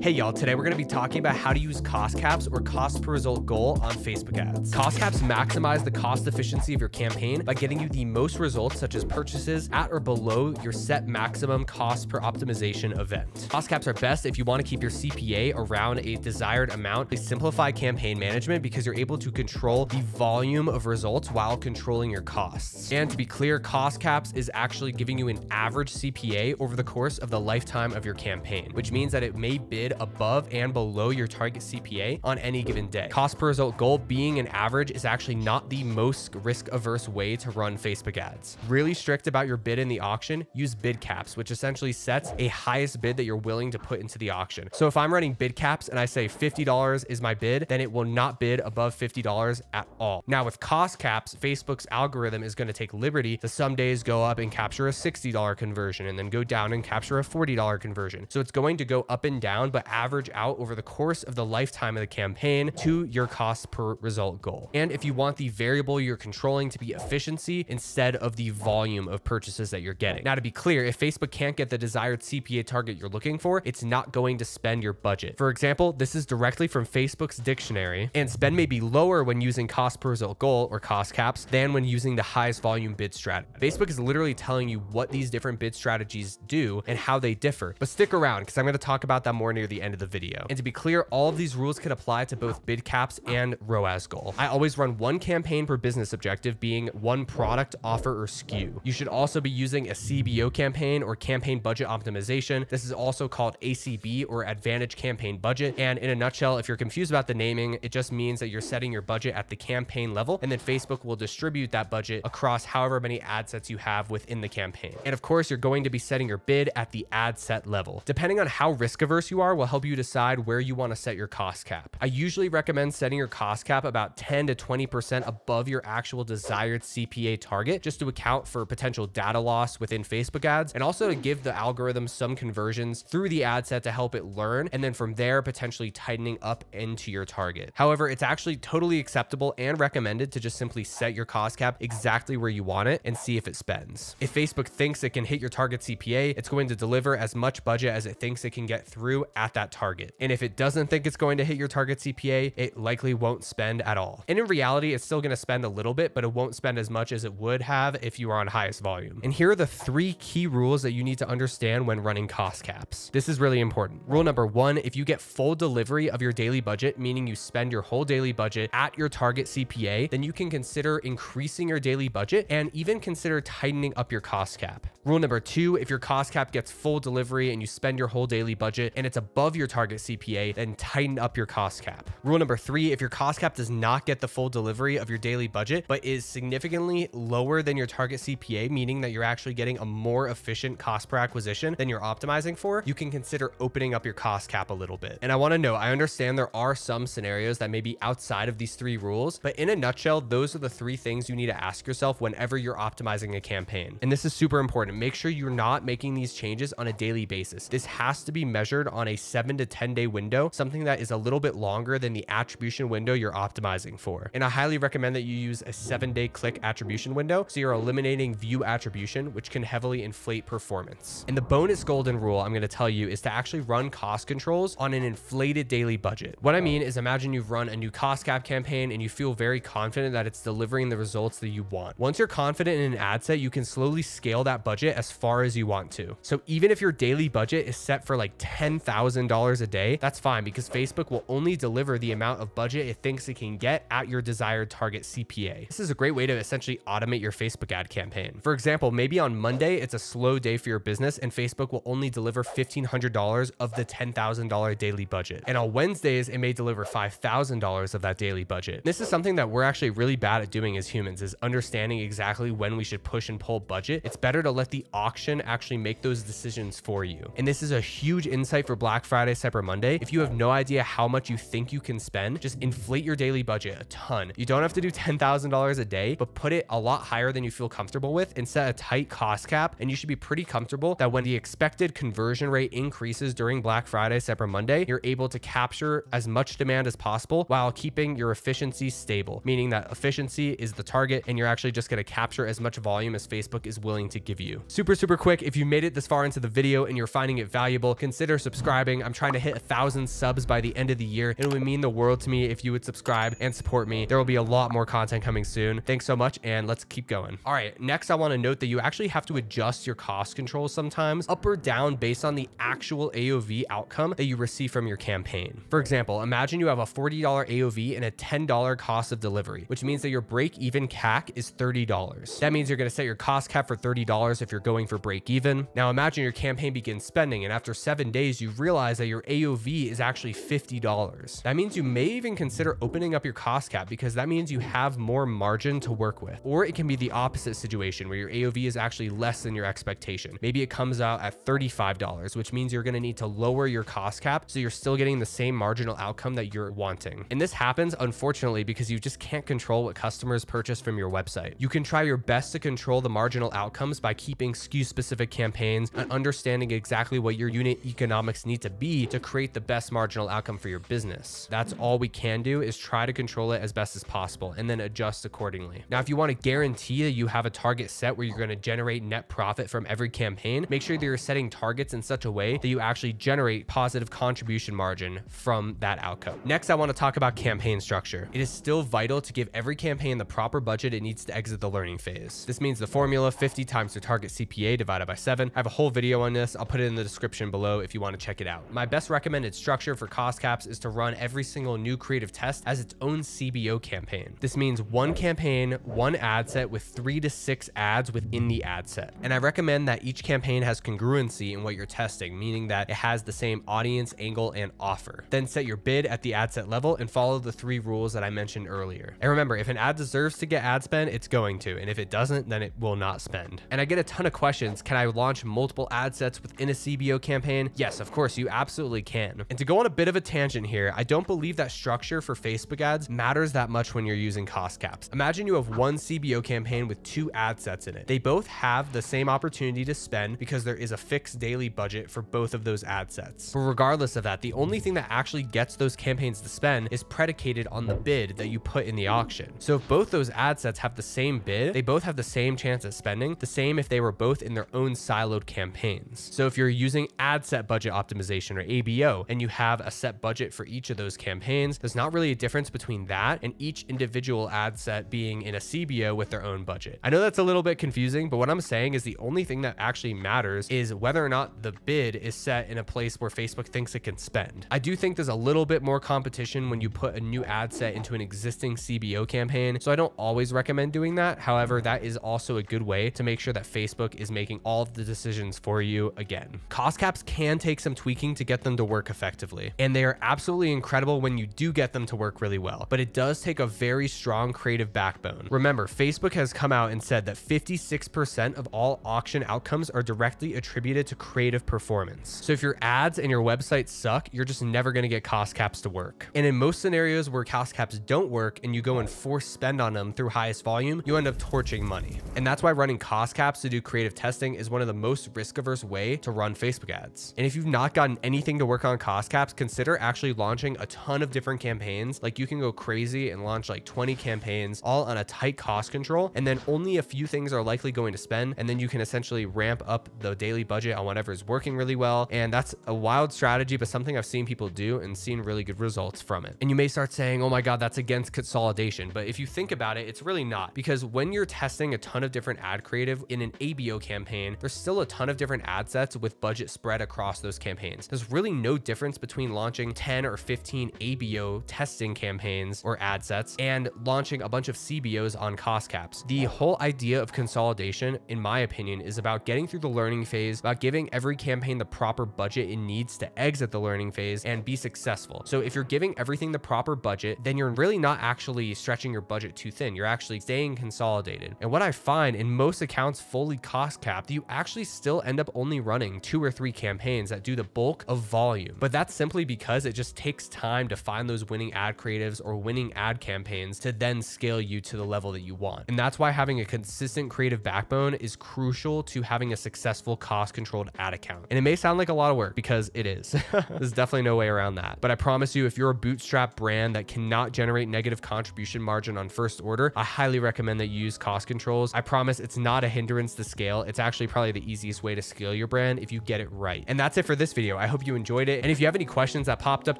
Hey y'all, today we're going to be talking about how to use cost caps or cost per result goal on Facebook ads. Cost caps maximize the cost efficiency of your campaign by getting you the most results such as purchases at or below your set maximum cost per optimization event. Cost caps are best if you want to keep your CPA around a desired amount. They simplify campaign management because you're able to control the volume of results while controlling your costs. And to be clear, cost caps is actually giving you an average CPA over the course of the lifetime of your campaign, which means that it may bid above and below your target CPA on any given day. Cost per result goal being an average is actually not the most risk-averse way to run Facebook ads. Really strict about your bid in the auction, use bid caps, which essentially sets a highest bid that you're willing to put into the auction. So if I'm running bid caps and I say $50 is my bid, then it will not bid above $50 at all. Now with cost caps, Facebook's algorithm is going to take liberty to some days go up and capture a $60 conversion and then go down and capture a $40 conversion. So it's going to go up and down, but average out over the course of the lifetime of the campaign to your cost per result goal. And if you want the variable you're controlling to be efficiency instead of the volume of purchases that you're getting. Now, to be clear, if Facebook can't get the desired CPA target you're looking for, it's not going to spend your budget. For example, this is directly from Facebook's dictionary, and spend may be lower when using cost per result goal or cost caps than when using the highest volume bid strategy. Facebook is literally telling you what these different bid strategies do and how they differ, but stick around because I'm going to talk about that more near the end of the video. And to be clear, all of these rules can apply to both bid caps and ROAS goal. I always run one campaign per business objective, being one product, offer, or SKU. You should also be using a CBO campaign or campaign budget optimization. This is also called ACB or Advantage Campaign Budget. And in a nutshell, if you're confused about the naming, it just means that you're setting your budget at the campaign level, and then Facebook will distribute that budget across however many ad sets you have within the campaign. And of course, you're going to be setting your bid at the ad set level. Depending on how risk averse you are will help you decide where you want to set your cost cap. I usually recommend setting your cost cap about 10 to 20% above your actual desired CPA target, just to account for potential data loss within Facebook ads, and also to give the algorithm some conversions through the ad set to help it learn, and then from there potentially tightening up into your target. However, it's actually totally acceptable and recommended to just simply set your cost cap exactly where you want it and see if it spends. If Facebook thinks it can hit your target CPA, it's going to deliver as much budget as it thinks it can get through at that target. And if it doesn't think it's going to hit your target CPA, it likely won't spend at all. And in reality, it's still going to spend a little bit, but it won't spend as much as it would have if you were on highest volume. And here are the 3 key rules that you need to understand when running cost caps. This is really important. Rule number 1, if you get full delivery of your daily budget, meaning you spend your whole daily budget at your target CPA, then you can consider increasing your daily budget and even consider tightening up your cost cap. Rule number 2, if your cost cap gets full delivery and you spend your whole daily budget and it's above your target CPA, then tighten up your cost cap. Rule number 3, if your cost cap does not get the full delivery of your daily budget, but is significantly lower than your target CPA, meaning that you're actually getting a more efficient cost per acquisition than you're optimizing for, you can consider opening up your cost cap a little bit. And I want to know, I understand there are some scenarios that may be outside of these 3 rules, but in a nutshell, those are the 3 things you need to ask yourself whenever you're optimizing a campaign. And this is super important. Make sure you're not making these changes on a daily basis. This has to be measured on a 7 to 10 day window, something that is a little bit longer than the attribution window you're optimizing for. And I highly recommend that you use a 7-day click attribution window, so you're eliminating view attribution, which can heavily inflate performance. And the bonus golden rule I'm going to tell you is to actually run cost controls on an inflated daily budget. What I mean is, imagine you've run a new cost cap campaign and you feel very confident that it's delivering the results that you want. Once you're confident in an ad set, you can slowly scale that budget as far as you want to. So even if your daily budget is set for like $10,000 a day, that's fine, because Facebook will only deliver the amount of budget it thinks it can get at your desired target CPA. This is a great way to essentially automate your Facebook ad campaign. For example, maybe on Monday, it's a slow day for your business and Facebook will only deliver $1,500 of the $10,000 daily budget. And on Wednesdays, it may deliver $5,000 of that daily budget. This is something that we're actually really bad at doing as humans, is understanding exactly when we should push and pull budget. It's better to let the auction actually make those decisions for you. And this is a huge insight for Black Friday, Cyber Monday. If you have no idea how much you think you can spend, just inflate your daily budget a ton. You don't have to do $10,000 a day, but put it a lot higher than you feel comfortable with and set a tight cost cap. And you should be pretty comfortable that when the expected conversion rate increases during Black Friday, Cyber Monday, you're able to capture as much demand as possible while keeping your efficiency stable, meaning that efficiency is the target and you're actually just going to capture as much volume as Facebook is willing to give you. Super quick. If you made it this far into the video and you're finding it valuable, consider subscribing subscribing. I'm trying to hit 1,000 subs by the end of the year. It would mean the world to me if you would subscribe and support me. There will be a lot more content coming soon. Thanks so much, and let's keep going. All right, next I want to note that you actually have to adjust your cost controls sometimes up or down based on the actual AOV outcome that you receive from your campaign. For example, imagine you have a $40 AOV and a $10 cost of delivery, which means that your break-even CAC is $30. That means you're going to set your cost cap for $30 if you're going for break even. Now imagine your campaign begins spending, and after 7 days, you realize that your AOV is actually $50. That means you may even consider opening up your cost cap, because that means you have more margin to work with. Or it can be the opposite situation where your AOV is actually less than your expectation. Maybe it comes out at $35, which means you're going to need to lower your cost cap so you're still getting the same marginal outcome that you're wanting. And this happens, unfortunately, because you just can't control what customers purchase from your website. You can try your best to control the marginal outcomes by keeping SKU specific campaigns and understanding exactly what your unit economics need to be to create the best marginal outcome for your business. That's all we can do, is try to control it as best as possible and then adjust accordingly. Now, if you want to guarantee that you have a target set where you're going to generate net profit from every campaign, make sure that you're setting targets in such a way that you actually generate positive contribution margin from that outcome. Next, I want to talk about campaign structure. It is still vital to give every campaign the proper budget it needs to exit the learning phase. This means the formula 50 times the target CPA divided by 7. I have a whole video on this. I'll put it in the description below if you want to check it out. My best recommended structure for cost caps is to run every single new creative test as its own CBO campaign. This means one campaign, one ad set with 3 to 6 ads within the ad set. And I recommend that each campaign has congruency in what you're testing, meaning that it has the same audience, angle, and offer. Then set your bid at the ad set level and follow the 3 rules that I mentioned earlier. And remember, if an ad deserves to get ad spend, it's going to, and if it doesn't, then it will not spend. And I get a ton of questions. Can I launch multiple ad sets within a CBO campaign? Yes, of course, you absolutely can. And to go on a bit of a tangent here, I don't believe that structure for Facebook ads matters that much when you're using cost caps. Imagine you have one CBO campaign with 2 ad sets in it. They both have the same opportunity to spend because there is a fixed daily budget for both of those ad sets. But regardless of that, the only thing that actually gets those campaigns to spend is predicated on the bid that you put in the auction. So if both those ad sets have the same bid, they both have the same chance at spending, the same if they were both in their own siloed campaigns. So if you're using ad set budget optimization or ABO, and you have a set budget for each of those campaigns, there's not really a difference between that and each individual ad set being in a CBO with their own budget. I know that's a little bit confusing, but what I'm saying is the only thing that actually matters is whether or not the bid is set in a place where Facebook thinks it can spend. I do think there's a little bit more competition when you put a new ad set into an existing CBO campaign, so I don't always recommend doing that. However, that is also a good way to make sure that Facebook is making all of the decisions for you again. Cost caps can take some tweaking to get them to work effectively, and they are absolutely incredible when you do get them to work really well, but it does take a very strong creative backbone. Remember, Facebook has come out and said that 56% of all auction outcomes are directly attributed to creative performance. So if your ads and your website suck, you're just never going to get cost caps to work. And in most scenarios where cost caps don't work and you go and force spend on them through highest volume, you end up torching money. And that's why running cost caps to do creative testing is one of the most risk-averse way to run Facebook ads. And if you've not gotten anything to work on cost caps, consider actually launching a ton of different campaigns. Like, you can go crazy and launch like 20 campaigns all on a tight cost control, and then only a few things are likely going to spend, and then you can essentially ramp up the daily budget on whatever is working really well. And that's a wild strategy, but something I've seen people do and seen really good results from it. And you may start saying, oh my God, that's against consolidation. But if you think about it, it's really not, because when you're testing a ton of different ad creative in an ABO campaign, there's still a ton of different ad sets with budget spread across those campaigns. There's really no difference between launching 10 or 15 ABO testing campaigns or ad sets and launching a bunch of CBOs on cost caps. The whole idea of consolidation, in my opinion, is about getting through the learning phase, about giving every campaign the proper budget it needs to exit the learning phase and be successful. So if you're giving everything the proper budget, then you're really not actually stretching your budget too thin. You're actually staying consolidated. And what I find in most accounts fully cost capped, you actually still end up only running 2 or 3 campaigns that do the bulk of volume. But that's simply because it just takes time to find those winning ad creatives or winning ad campaigns to then scale you to the level that you want. And that's why having a consistent creative backbone is crucial to having a successful cost controlled ad account. And it may sound like a lot of work, because it is. There's definitely no way around that. But I promise you, if you're a bootstrap brand that cannot generate negative contribution margin on first order, I highly recommend that you use cost controls. I promise it's not a hindrance to scale. It's actually probably the easiest way to scale your brand if you get it right. And that's it for this video. I hope you enjoyed it. And if you have any questions that popped up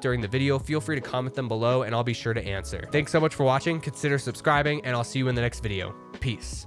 during the video, feel free to comment them below and I'll be sure to answer. Thanks so much for watching. Consider subscribing and I'll see you in the next video. Peace.